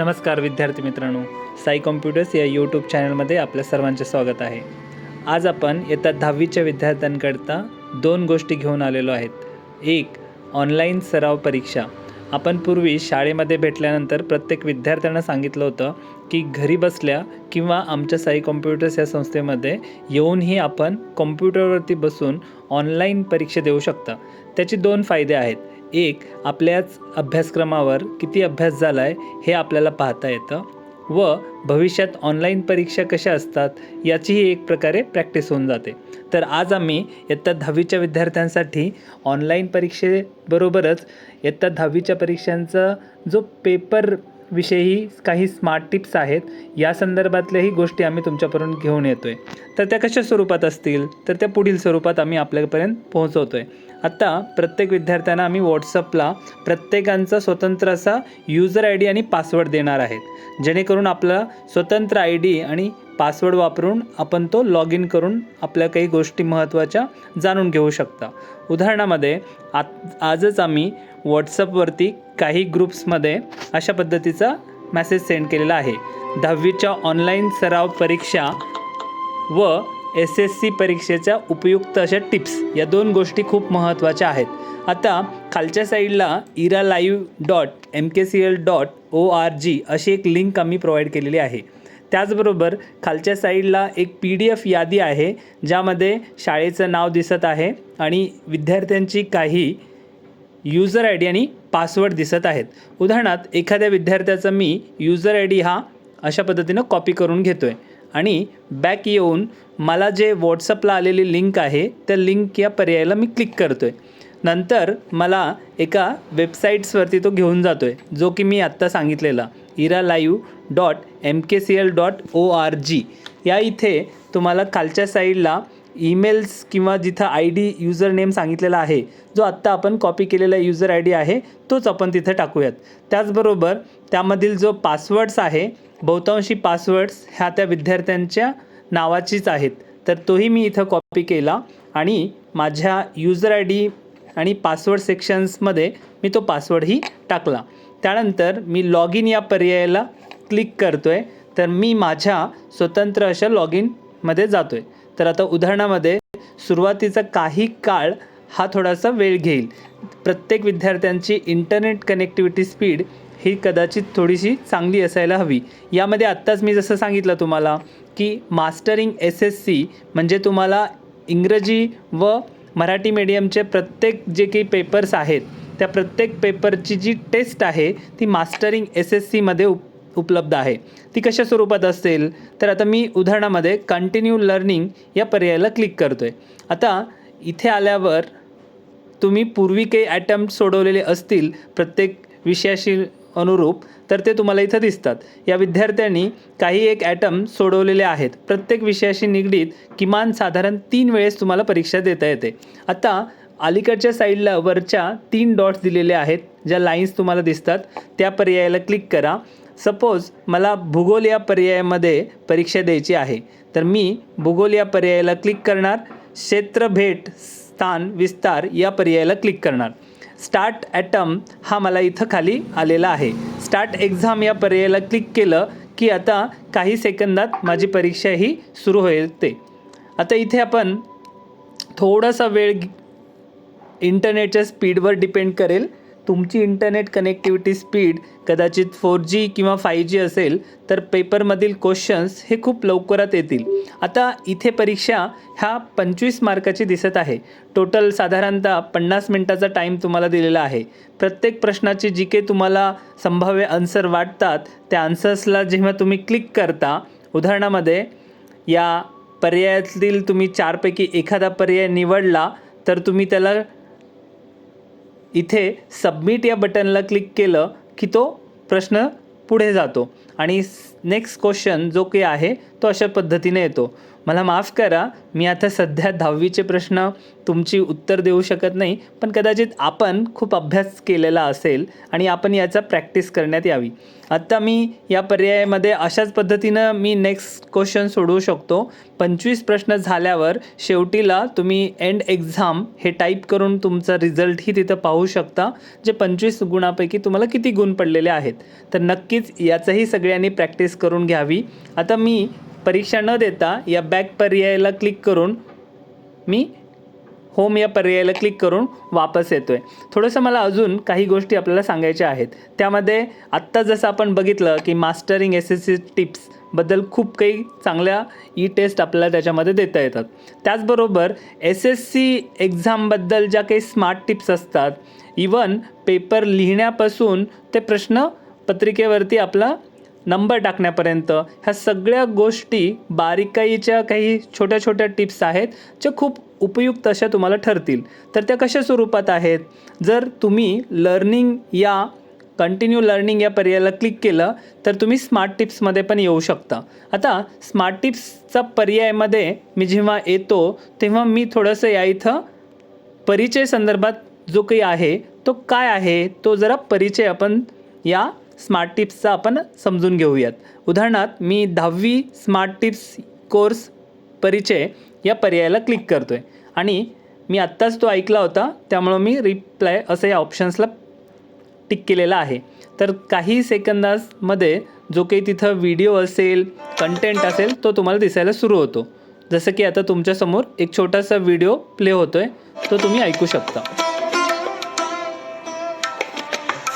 नमस्कार विद्यार्थी मित्रांनो, साई कॉम्प्युटर्स या यूट्यूब चॅनलमध्ये आपल्या सर्वांचे स्वागत आहे। आज आपण इयत्ता 10वीच्या विद्यार्थ्यांकरता दोन गोष्टी घेऊन आलेलो आहेत। एक, ऑनलाईन सराव परीक्षा। आपण पूर्वी शाळेमध्ये भेटल्यानंतर प्रत्येक विद्यार्थ्यांना सांगितलं होतं की घरी बसल्या किंवा आमच्या साई कॉम्प्युटर्स या संस्थेमध्ये येऊनही आपण कॉम्प्युटरवरती बसून ऑनलाईन परीक्षा देऊ शकता। त्याचे दोन फायदे आहेत। एक, आपल्याच अभ्यासक्रमावर किती अभ्यास झाला आहे हे आपल्याला पाहता येतं व भविष्यात ऑनलाईन परीक्षा कशा असतात याचीही एक प्रकारे प्रॅक्टिस होऊन जाते। तर आज आम्ही इयत्ता 10वीच्या विद्यार्थ्यांसाठी ऑनलाईन परीक्षेबरोबरच इयत्ता 10वीच्या परीक्षांचा जो पेपर विषयी काही स्मार्ट टिप्स आहेत या संदर्भातल्याही गोष्टी आम्ही तुमच्यापर्यंत घेऊन येतो आहे। तर त्या कशा स्वरूपात असतील तर त्या पुढील स्वरूपात आम्ही आपल्यापर्यंत पोहोचवतो आहे। आता प्रत्येक विद्यार्थ्यांना आम्ही व्हॉट्सअपला प्रत्येकांचा स्वतंत्र असा यूजर आय डी आणि पासवर्ड देणार आहेत, जेणेकरून आपला स्वतंत्र आय डी आणि पासवर्ड वापरून आपण तो लॉग इन करून आपल्या काही गोष्टी महत्त्वाच्या जाणून घेऊ शकता। उदाहरणामध्ये आजच आम्ही व्हॉट्सअपवरती काही ग्रुप्समध्ये अशा पद्धतीचा मेसेज सेंड केलेला आहे। 10वीच्या ऑनलाईन सराव परीक्षा व SSC परीक्षेच्या उपयुक्त अशा टिप्स या दोन गोष्टी खूप महत्त्वाच्या आहेत। आता खालच्या साईडला iralive.mkcl.org अशी एक लिंक आम्ही प्रोव्हाइड केलेली आहे। त्याचबरोबर खालच्या साईडला एक PDF यादी आहे ज्यामध्ये शाळेचं नाव दिसत आहे आणि विद्यार्थ्यांची काही यूजर आय डी आणि पासवर्ड दिसत आहेत। उदाहरणार्थ एखाद्या विद्यार्थ्याचा मी यूजर आय डी हा अशा पद्धतीनं कॉपी करून घेतो आहे आणि बॅक येऊन मला जे व्हॉट्सअपला आलेली लिंक आहे त्या लिंक या पर्यायाला मी क्लिक करतो आहे। नंतर मला एका वेबसाईट्सवरती तो घेऊन जातो आहे, जो की मी आत्ता सांगितलेला iralive.mkcl.org या इथे तुम्हाला खालच्या साईडला ईमेल्स किंवा जिथं आय डी यूजर नेम सांगितलेला आहे, जो आत्ता आपण कॉपी केलेला यूजर आय डी आहे तोच आपण तिथं टाकूयात। त्याचबरोबर त्यामधील जो पासवर्ड्स आहे, बहुतांशी पासवर्ड्स ह्या त्या विद्यार्थ्यांच्या नावाचीच आहेत, तर तोही मी इथं कॉपी केला आणि माझ्या यूजर आय डी आणि पासवर्ड सेक्शन्समध्ये मी तो पासवर्डही टाकला। त्यानंतर मी लॉग इन या पर्यायाला क्लिक करतो आहे, तर मी माझ्या स्वतंत्र अशा लॉग इनमध्ये जातो आहे। तर आता उदाहरणामध्ये सुरुवातीचा काही काळ हा थोडासा वेळ घेईल। प्रत्येक विद्यार्थ्यांची इंटरनेट कनेक्टिव्हिटी स्पीड ही कदाचित थोडीशी चांगली असायला हवी। यामध्ये आत्ताच मी जसं सांगितलं तुम्हाला की मास्टरिंग SSC म्हणजे तुम्हाला इंग्रजी व मराठी मीडियमचे प्रत्येक जे काही पेपर्स आहेत त्या प्रत्येक पेपरची जी टेस्ट आहे ती मास्टरिंग SSCमध्ये उपलब्ध आहे। ती कशा स्वरूपात असेल तर आता मी उदाहरणामध्ये कंटिन्यू लर्निंग या पर्यायाला क्लिक करतो आहे। आता इथे आल्यावर तुम्ही पूर्वी काही अटेम्प्ट सोडवलेले असतील प्रत्येक विषयाशी अनुरूप तर ते तुम्हाला इथं दिसतात। या विद्यार्थ्यांनी काही एक अटेम्प्ट सोडवलेले आहेत। प्रत्येक विषयाशी निगडीत किमान साधारण 3 वेळेस तुम्हाला परीक्षा देता येते। आता अलीकडच्या साईडला वरच्या 3 डॉट्स दिलेले आहेत, ज्या लाईन्स तुम्हाला दिसतात त्या पर्यायाला क्लिक करा। सपोज मला भूगोल या पर्यायामध्ये परीक्षा द्यायची आहे, तर मी भूगोल या पर्यायाला क्लिक करणार। क्षेत्र, भेट, स्थान, विस्तार या पर्यायाला क्लिक करणार। स्टार्ट अटेम्प्ट हा मला इथं खाली आलेला आहे। स्टार्ट एक्झाम या पर्यायाला क्लिक केलं की आता काही सेकंदात माझी परीक्षा ही सुरू होते। आता इथे आपण थोडासा वेळ इंटरनेटच्या स्पीडवर डिपेंड करेल। तुमची इंटरनेट कनेक्टिव्हिटी स्पीड कदाचित 4G किंवा 5G असेल तर पेपरमधील क्वेश्चन्स हे खूप लवकरात येतील। आता इथे परीक्षा ह्या 25 मार्काची दिसत आहे। टोटल साधारणतः 50 मिनिटाचा टाईम तुम्हाला दिलेला आहे। प्रत्येक प्रश्नाची जी काही तुम्हाला संभाव्य आन्सर वाटतात त्या आन्सर्सला जेव्हा तुम्ही क्लिक करता, उदाहरणामध्ये या पर्यायातील तुम्ही 4 पैकी एखादा पर्याय निवडला तर तुम्ही त्याला इथे सबमिट या बटनला क्लिक केलं की तो प्रश्न पुढे जातो आणि नेक्स्ट क्वेश्चन जो काही आहे तो अशा पद्धतीने येतो। मला माफ करा, मी आता सध्या 10वीचे प्रश्न तुमची उत्तर देऊ शकत नाही, पण कदाचित आपण खूप अभ्यास केलेला असेल आणि आपण याचा प्रॅक्टिस करण्यात यावी. आत्ता मी या पर्यायामध्ये अशाच पद्धतीनं मी नेक्स्ट क्वेश्चन सोडवू शकतो. 25 प्रश्न झाल्यावर शेवटीला तुम्ही एंड एक्झाम हे टाईप करून तुमचा रिझल्टही तिथं पाहू शकता, जे 25 गुणापैकी तुम्हाला किती गुण पडलेले आहेत. तर नक्कीच याचंही सगळ्यांनी प्रॅक्टिस करून घ्यावी. आता मी परीक्षा न देता या बॅक पर्यायाला क्लिक करून मी होम या पर्यायाला क्लिक करून वापस येतो आहे. थोडंसं मला अजून काही गोष्टी आपल्याला सांगायच्या आहेत. त्यामध्ये आत्ता जसं आपण बघितलं की मास्टरिंग SSC टिप्सबद्दल खूप काही चांगल्या टेस्ट आपल्याला त्याच्यामध्ये देता येतात. त्याचबरोबर SSC एक्झामबद्दल ज्या काही स्मार्ट टिप्स असतात, इवन पेपर लिहिण्यापासून ते प्रश्नपत्रिकेवरती आपला नंबर टाकण्यापर्यंत ह्या सगळ्या गोष्टी बारीकाईच्या काही छोट्या छोट्या टिप्स आहेत ज्या खूप उपयुक्त अशा तुम्हाला ठरतील. तर त्या कशा स्वरूपात आहेत? जर तुम्ही कंटिन्यू लर्निंग या पर्यायाला क्लिक केलं तर तुम्ही स्मार्ट टिप्समध्ये पण येऊ शकता. आता स्मार्ट टिप्सचा पर्यायामध्ये मी जेव्हा येतो तेव्हा मी थोडंसं या इथं परिचय संदर्भात जो काही आहे तो काय आहे तो जरा परिचय आपण या स्मार्ट टिप्सचा आपण समजून घेऊयात. उदाहरणार्थ मी 10वी स्मार्ट टिप्स कोर्स परिचय या पर्यायाला क्लिक करतो आहे आणि मी आत्ताच तो ऐकला होता, त्यामुळं मी रिप्लाय असं या ऑप्शन्सला टिक केलेला आहे. तर काही सेकंदामध्ये जो काही तिथं व्हिडिओ असेल, कंटेंट असेल तो तुम्हाला दिसायला सुरू होतो. जसं की आता तुमच्यासमोर एक छोटासा व्हिडिओ प्ले होतो आहे, तो तुम्ही ऐकू शकता.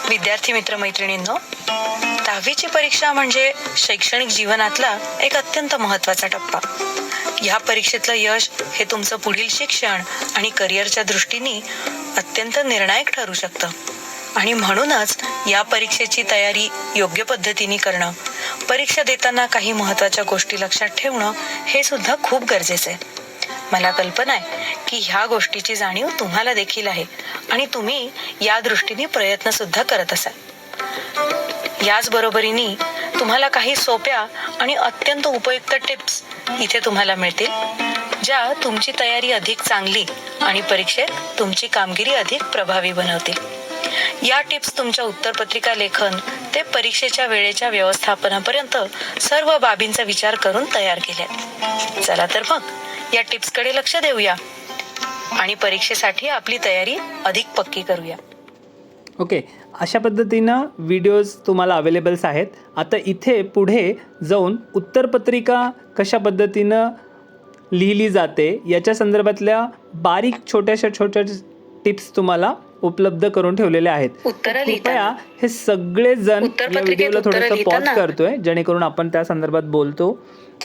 विद्यार्थी मित्रमैत्रिणींनो, 10वीची परीक्षा म्हणजे शैक्षणिक जीवनातला एक अत्यंत महत्त्वाचा टप्पा. ह्या परीक्षेतलं यश हे तुमचं पुढील शिक्षण आणि करिअरच्या दृष्टीने अत्यंत निर्णायक ठरू शकतं. आणि म्हणूनच या परीक्षेची तयारी योग्य पद्धतीने करणं, परीक्षा देताना काही महत्त्वाच्या गोष्टी लक्षात ठेवणं हे सुद्धा खूप गरजेचं आहे. मला कल्पना आहे की ह्या गोष्टीची जाणीव तुम्हाला देखील आहे आणि तुम्ही या दृष्टीने प्रयत्न सुद्धा करत असाल. याच बरोबरीने तुम्हाला काही सोप्या आणि अत्यंत उपयुक्त टिप्स इथे तुम्हाला मिळतील, ज्या तुमची तयारी अधिक चांगली आणि परीक्षेत तुमची कामगिरी अधिक प्रभावी बनवतील. या टिप्स तुमच्या उत्तरपत्रिका लेखन ते परीक्षेच्या वेळेच्या व्यवस्थापनापर्यंत सर्व बाबींचा विचार करून तयार केल्यात. चला तर मग या टिप्सकडे लक्ष देऊया आणि परीक्षेसाठी आपली तयारी अधिक पक्की करूया. ओके, अशा पद्धतीनं व्हिडिओज तुम्हाला अवेलेबल्स आहेत. आता इथे पुढे जाऊन उत्तरपत्रिका कशा पद्धतीनं लिहिली जाते याच्या संदर्भातल्या बारीक छोट्या टिप्स तुम्हाला उपलब्ध करून ठेवलेल्या आहेत. कृपया हे सगळे जण या व्हिडिओला थोडंसं पॉज करतोय जेणेकरून आपण त्या संदर्भात बोलतो.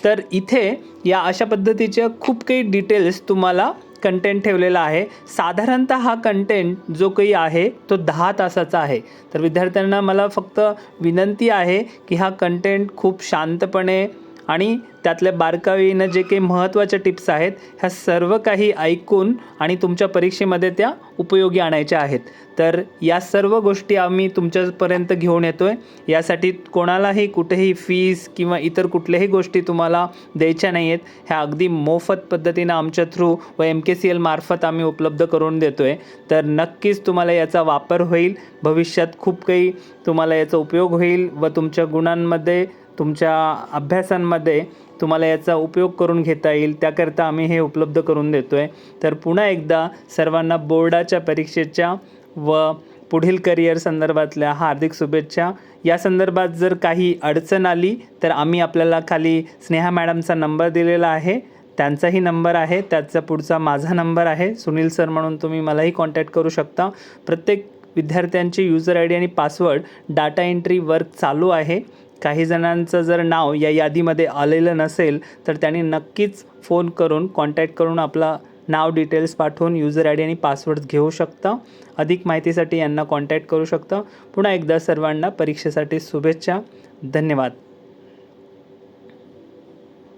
तर इथे या अशा पद्धतीच्या खूप काही डिटेल्स तुम्हाला कंटेंट ठेवलेला आहे. साधारणतः हा कंटेंट जो काही आहे तो 10 तासाचा आहे. तर विद्यार्थ्यांना मला फक्त विनंती आहे की हा कंटेंट खूप शांतपणे आणि त्यातल्या बारकाईनं जे काही महत्त्वाच्या टिप्स आहेत ह्या सर्व काही ऐकून आणि तुमच्या परीक्षेमध्ये त्या उपयोगी आणायच्या आहेत. तर या सर्व गोष्टी आम्ही तुमच्यापर्यंत घेऊन येतो आहे. यासाठी कोणालाही कुठेही फीस किंवा इतर कुठल्याही गोष्टी तुम्हाला द्यायच्या नाही आहेत. ह्या अगदी मोफत पद्धतीनं आमच्या थ्रू व MKCL मार्फत आम्ही उपलब्ध करून देतो आहे. तर नक्कीच तुम्हाला याचा वापर होईल. भविष्यात खूप काही तुम्हाला याचा उपयोग होईल व तुमच्या गुणांमध्ये, तुमच्या अभ्यासांमध्ये तुम्हाला याचा उपयोग करून घेता येईल. त्याकरता आम्ही हे उपलब्ध करून देतो आहे. तर पुन्हा एकदा सर्वांना बोर्डाच्या परीक्षेच्या व पुढील करिअर संदर्भातल्या हार्दिक शुभेच्छा. या संदर्भात जर काही अडचण आली तर आम्ही आपल्याला खाली स्नेहा मॅडमचा नंबर दिलेला आहे, त्यांचाही नंबर आहे, त्याचा पुढचा माझा नंबर आहे सुनील सर म्हणून, तुम्ही मलाही कॉन्टॅक्ट करू शकता. प्रत्येक विद्यार्थ्यांची युजर ID आणि पासवर्ड डाटा एंट्री वर्क चालू आहे. काही जणांचं जर नाव या यादीमध्ये आलेलं नसेल तर त्यांनी नक्कीच फोन करून कॉन्टॅक्ट करून आपला नाव डिटेल्स पाठवून युजर ID आणि पासवर्ड घेऊ शकता. अधिक माहितीसाठी यांना कॉन्टॅक्ट करू शकता. पुन्हा एकदा सर्वांना परीक्षेसाठी शुभेच्छा. धन्यवाद.